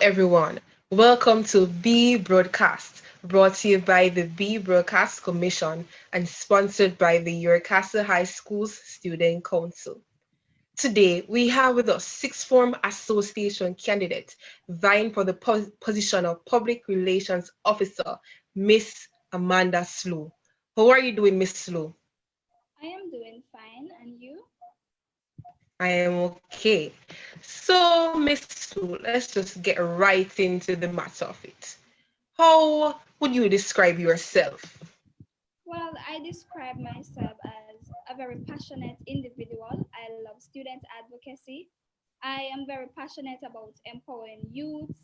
everyone. Welcome to B Broadcast, brought to you by the B Broadcast Commission and sponsored by the Yorkastle High School's Student Council. Today, we have with us Sixth Form Association candidate vying for the position of Public Relations Officer, Miss Amanda Slew. How are you doing, Miss Slew? I am doing fine, and you? I am okay. So, Miss Slew, let's just get right into the matter of it. How would you describe yourself? Well, I describe myself as a very passionate individual. I love student advocacy. I am very passionate about empowering youths.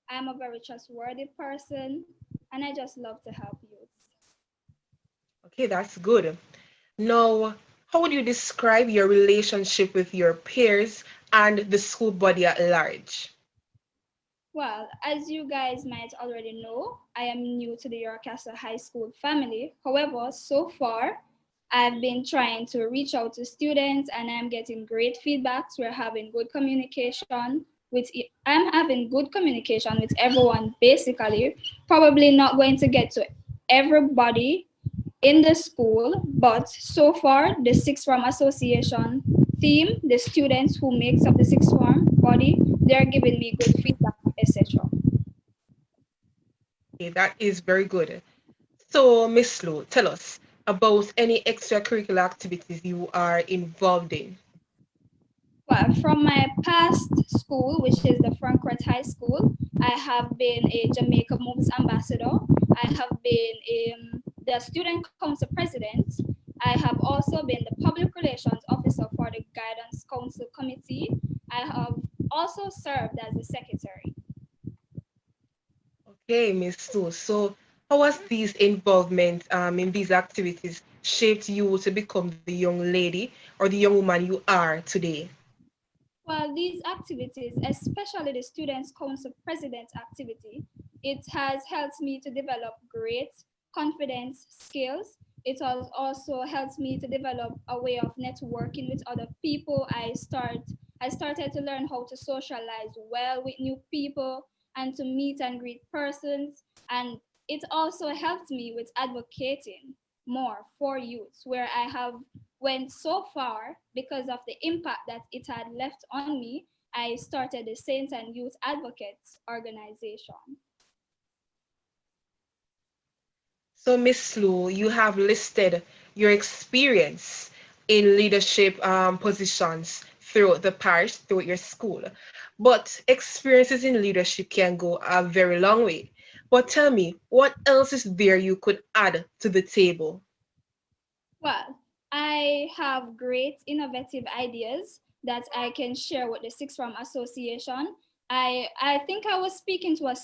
I'm a very trustworthy person, and I just love to help youths. Okay, that's good. Now, how would you describe your relationship with your peers and the school body at large? Well, as you guys might already know, I am new to the Yorkastle High School family. However, so far, I've been trying to reach out to students and I'm getting great feedbacks. We're having good communication I'm having good communication with everyone basically. Probably not going to get to everybody in the school, but so far the Sixth Form Association team, the students who makes up the Sixth Form body, they're giving me good feedback, etc. Okay, that is very good. So, Miss Slow, tell us about any extracurricular activities you are involved in. Well, from my past school, which is the Frankfurt High School, I have been a Jamaica Moves ambassador. I have been the student council president. I have also been the public relations officer for the guidance council committee. I have also served as the secretary. Okay, Miss Slow. So, how has these involvement in these activities shaped you to become the young lady or the young woman you are today? Well, these activities, especially the Students' Council President activity, it has helped me to develop great confidence skills. It has also helped me to develop a way of networking with other people. I started to learn how to socialize well with new people and to meet and greet persons. And it also helped me with advocating more for youths, where I have went so far because of the impact that it had left on me. I started the Saints and Youth Advocates organization. So, Miss Slew, you have listed your experience in leadership positions throughout the parish, throughout your school. But experiences in leadership can go a very long way. But tell me, what else is there you could add to the table? Well, I have great innovative ideas that I can share with the Sixth Form Association. I think I was speaking to a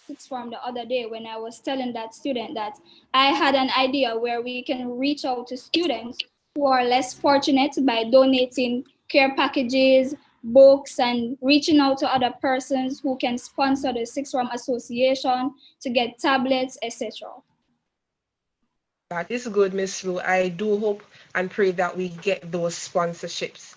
sixth form the other day when I was telling that student that I had an idea where we can reach out to students who are less fortunate by donating care packages, books, and reaching out to other persons who can sponsor the Sixth Form Association to get tablets, etc. That is good, Miss Slew. I do hope and pray that we get those sponsorships.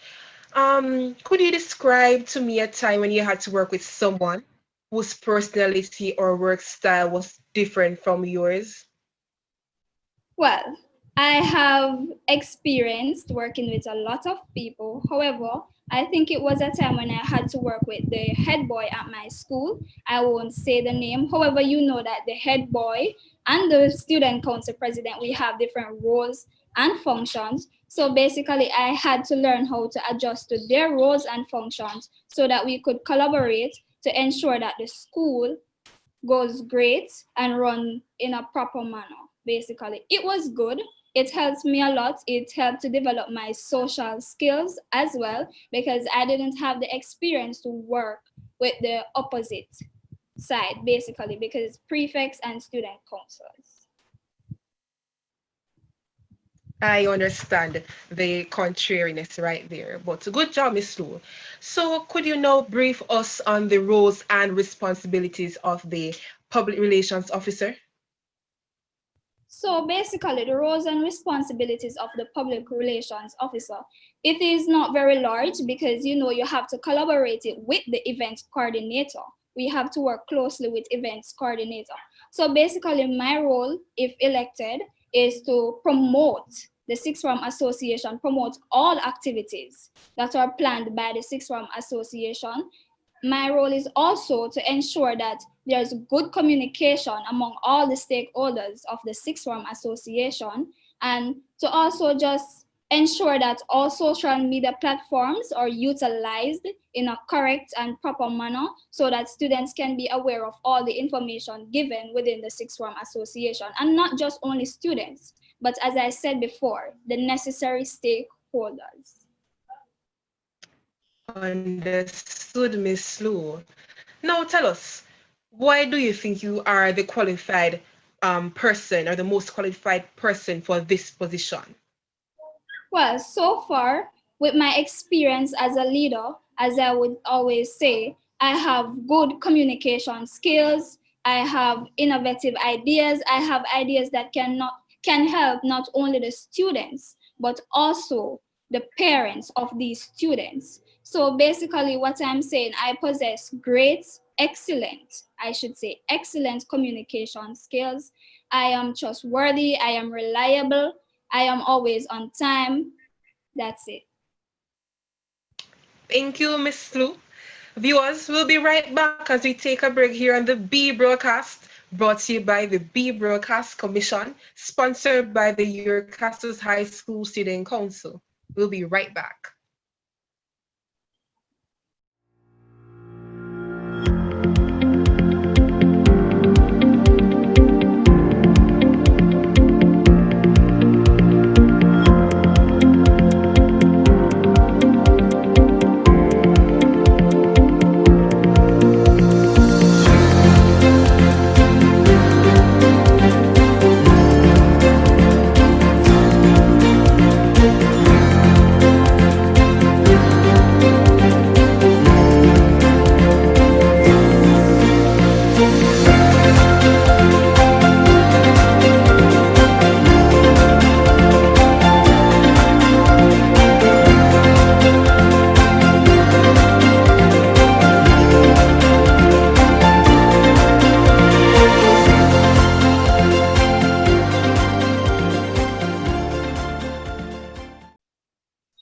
Could you describe to me a time when you had to work with someone whose personality or work style was different from yours? Well, I have experienced working with a lot of people. However, I think it was a time when I had to work with the head boy at my school. I won't say the name. However, you know that the head boy and the student council president, we have different roles and functions. So basically, I had to learn how to adjust to their roles and functions so that we could collaborate to ensure that the school goes great and run in a proper manner. Basically, it was good. It helped me a lot. It helped to develop my social skills as well because I didn't have the experience to work with the opposite side, basically, because prefects and student councils. I understand the contrariness right there, but good job, Miss Lou. So, could you now brief us on the roles and responsibilities of the public relations officer? So basically, the roles and responsibilities of the public relations officer, it is not very large because you know you have to collaborate it with the event coordinator, we have to work closely with events coordinator. So basically my role, if elected, is to promote the Sixth Form Association, promote all activities that are planned by the Sixth Form Association. My role is also to ensure that there's good communication among all the stakeholders of the Sixth Form Association, and to also just ensure that all social media platforms are utilized in a correct and proper manner so that students can be aware of all the information given within the Sixth Form Association, and not just only students, but as I said before, the necessary stakeholders. Understood, Miss Slew. Now tell us, why do you think you are the qualified person or the most qualified person for this position? Well, so far, with my experience as a leader, as I would always say, I have good communication skills, I have innovative ideas, I have ideas that can help not only the students, but also the parents of these students. So basically what I'm saying, I possess great, excellent, I should say excellent communication skills. I am trustworthy, I am reliable, I am always on time. That's it. Thank you, Miss Slew. Viewers, we'll be right back as we take a break here on the B broadcast, brought to you by the B Broadcast Commission, sponsored by the Yorkcasters High School Student Council. We'll be right back.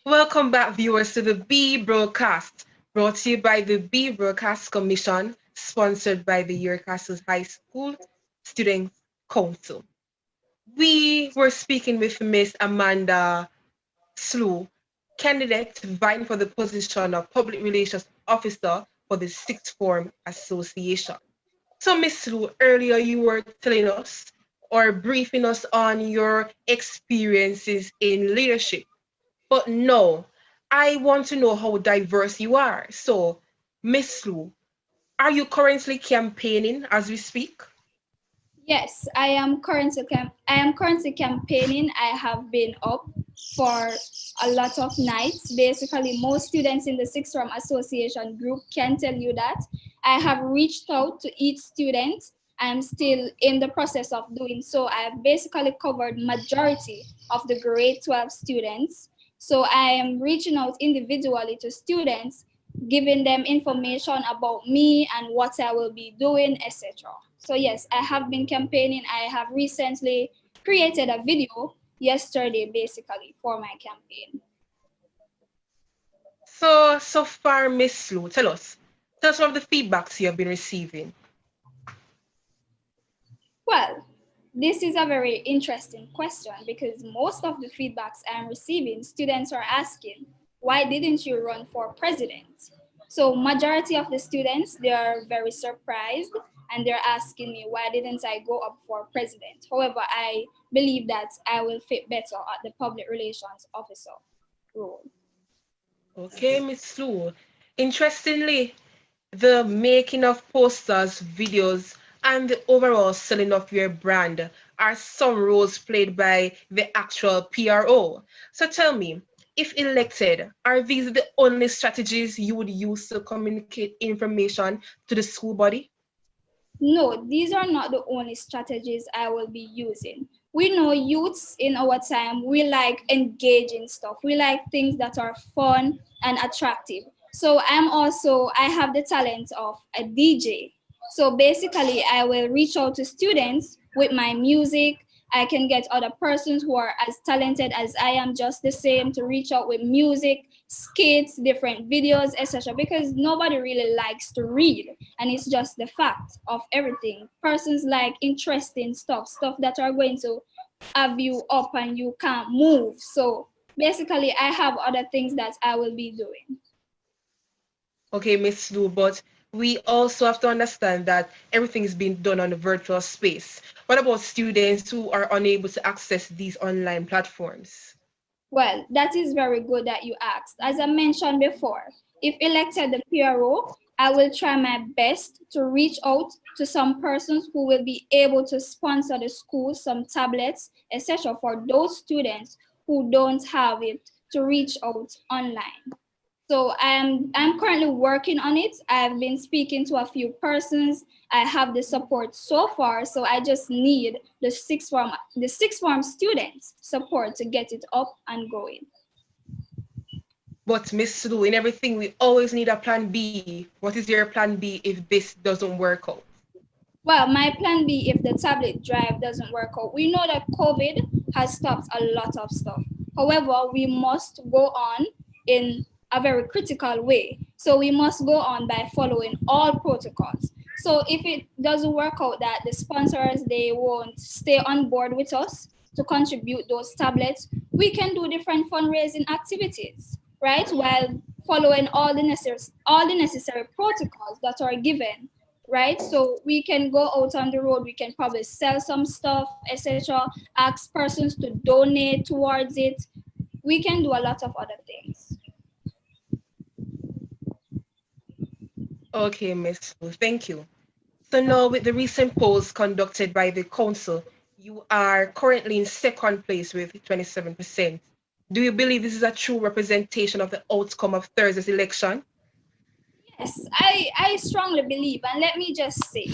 Welcome back, viewers, to the B broadcast, brought to you by the B Broadcast Commission, sponsored by the Yorkcasters High School Student Council. We were speaking with Miss Amanda Slew, candidate vying for the position of Public Relations Officer for the Sixth Form Association. So, Miss Slew, earlier you were telling us or briefing us on your experiences in leadership. But no, I want to know how diverse you are. So, Miss Slew, are you currently campaigning as we speak? Yes, I am currently campaigning. I have been up for a lot of nights. Basically, most students in the Sixth Form Association group can tell you that. I have reached out to each student. I'm still in the process of doing so. I've basically covered majority of the grade 12 students. So I am reaching out individually to students, giving them information about me and what I will be doing, etc. So yes, I have been campaigning. I have recently created a video yesterday basically for my campaign. So far, Miss Slew, tell us some of the feedbacks you have been receiving. Well, this is a very interesting question because most of the feedbacks I'm receiving, students are asking, why didn't you run for president? So majority of the students, they are very surprised and they're asking me, why didn't I go up for president? However, I believe that I will fit better at the public relations officer role. Okay, Miss Slew. Interestingly, the making of posters, videos, and the overall selling of your brand are some roles played by the actual PRO. So tell me, if elected, are these the only strategies you would use to communicate information to the school body? No, these are not the only strategies I will be using. We know youths in our time, we like engaging stuff. We like things that are fun and attractive. So I have the talent of a DJ. So basically, I will reach out to students with my music. I can get other persons who are as talented as I am, just the same, to reach out with music, skits, different videos, etc. Because nobody really likes to read, and it's just the fact of everything. Persons like interesting stuff that are going to have you up and you can't move. So basically, I have other things that I will be doing. Okay, Miss Lou, but we also have to understand that everything is being done on the virtual space. What about students who are unable to access these online platforms? Well, that is very good that you asked. As I mentioned before, if elected the PRO, I will try my best to reach out to some persons who will be able to sponsor the school some tablets, etc., for those students who don't have it to reach out online. So I'm currently working on it. I've been speaking to a few persons. I have the support so far, so I just need the sixth form students support to get it up and going. But Miss Lou, in everything, we always need a plan B. What is your plan B if this doesn't work out? Well, my plan B, if the tablet drive doesn't work out, we know that COVID has stopped a lot of stuff. However, we must go on in a very critical way. So we must go on by following all protocols. So if it doesn't work out that the sponsors, they won't stay on board with us to contribute those tablets, we can do different fundraising activities, right? While following all the necessary protocols that are given, right? So we can go out on the road, we can probably sell some stuff, etc., ask persons to donate towards it. We can do a lot of other things. Okay, Miss Lou, thank you. So now with the recent polls conducted by the council, you are currently in second place with 27%. Do you believe this is a true representation of the outcome of Thursday's election? Yes, I strongly believe, and let me just say,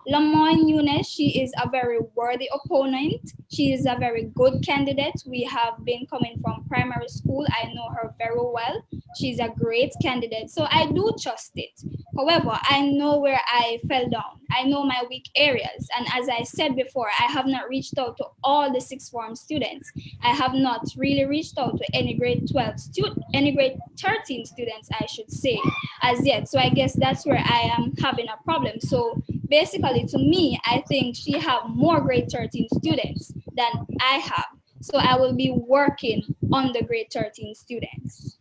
Lamoine Nunes, she is a very worthy opponent. She is a very good candidate. We have been coming from primary school. I know her very well. She's a great candidate. So I do trust it. However, I know where I fell down. I know my weak areas. And as I said before, I have not reached out to all the sixth form students. I have not really reached out to any grade 12 student, any grade 13 students, I should say, as yet. So I guess that's where I am having a problem. So basically, to me, I think she have more grade 13 students than I have. So I will be working on the grade 13 students.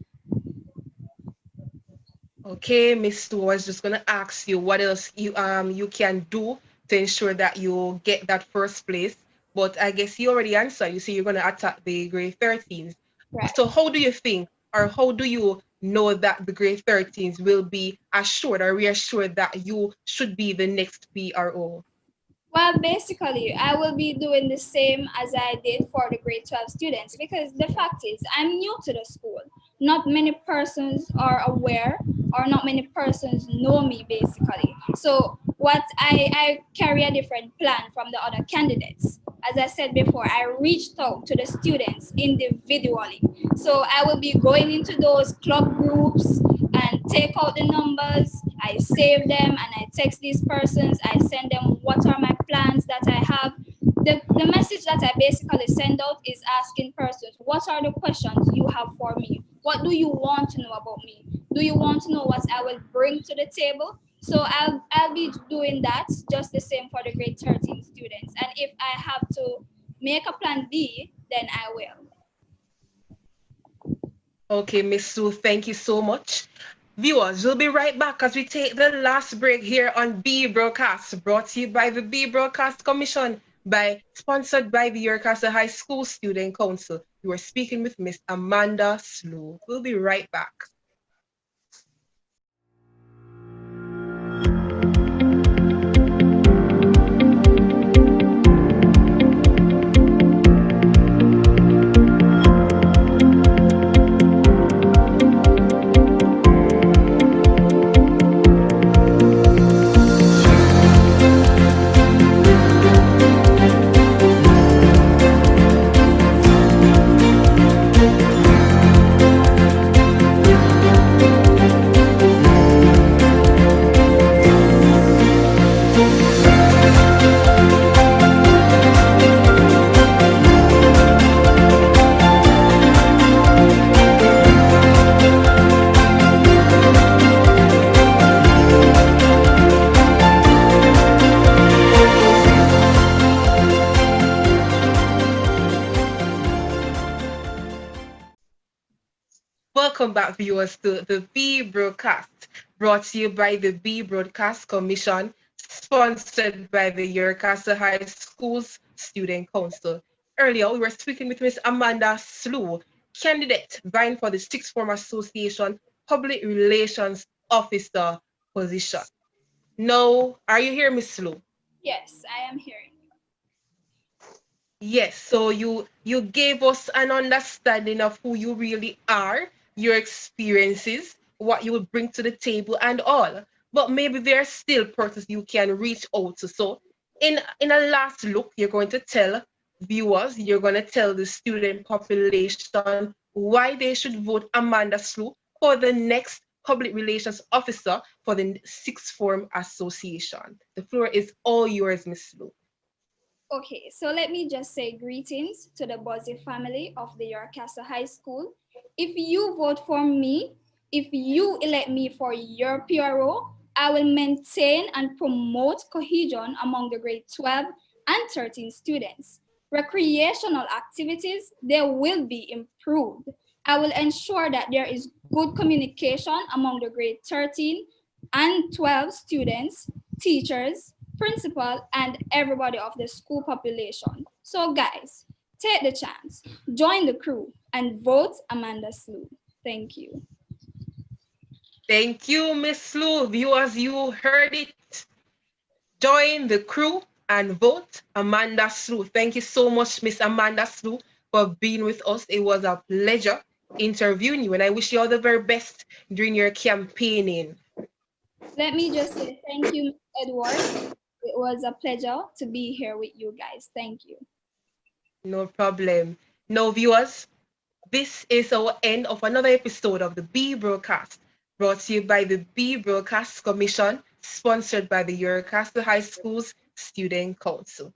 Okay, Miss Stu, I was just gonna ask you what else you can do to ensure that you get that first place. But I guess you already answered. You say you're gonna attack the grade 13s. Right. So how do you think, or how do you know that the grade 13s will be assured or reassured that you should be the next PRO? Well, basically, I will be doing the same as I did for the grade 12 students because the fact is, I'm new to the school. Not many persons are aware, or not many persons know me, basically. So, I carry a different plan from the other candidates. As I said before, I reached out to the students individually. So, I will be going into those club groups and take out the numbers. I save them and I text these persons. I send them what are my plans that I have. The message that I basically send out is asking persons, what are the questions you have for me? What do you want to know about me? Do you want to know what I will bring to the table? So I'll be doing that just the same for the grade 13 students. And if I have to make a plan B, then I will. Okay, Miss Sue, thank you so much. Viewers, we'll be right back as we take the last break here on B Broadcast, brought to you by the B Broadcast Commission, sponsored by the Yorkastle High School Student Council. You are speaking with Miss Amanda Slew. We'll be right back. welcome back, viewers, to the B Broadcast, brought to you by the B Broadcast Commission, sponsored by the Yorkasa High School's Student Council. Earlier, we were speaking with Miss Amanda Slew, candidate vying for the Sixth Form Association Public Relations Officer position. Now, are you here, Miss Slew? Yes, I am hearing you. Yes, so you gave us an understanding of who you really are, your experiences, what you will bring to the table and all. But maybe there are still persons you can reach out to. So in a last look, you're going to tell viewers, you're going to tell the student population why they should vote Amanda Slew for the next public relations officer for the Sixth Form Association. The floor is all yours, Miss Slew. Okay, so let me just say greetings to the Buzzy family of the Yorkasa High School. If you vote for me, if you elect me for your PRO, I will maintain and promote cohesion among the grade 12 and 13 students. Recreational activities, they will be improved. I will ensure that there is good communication among the grade 13 and 12 students, teachers, principal, and everybody of the school population. So guys, take the chance, join the crew, and vote Amanda Slew. Thank you. Thank you, Miss Slew. Viewers, you heard it. Join the crew and vote Amanda Slew. Thank you so much, Miss Amanda Slew, for being with us. It was a pleasure interviewing you, and I wish you all the very best during your campaigning. Let me just say thank you, Edward. It was a pleasure to be here with you guys. Thank you. No problem. No, viewers, this is our end of another episode of the B Broadcast, brought to you by the B Broadcast Commission, sponsored by the Yorkasa High School's Student Council.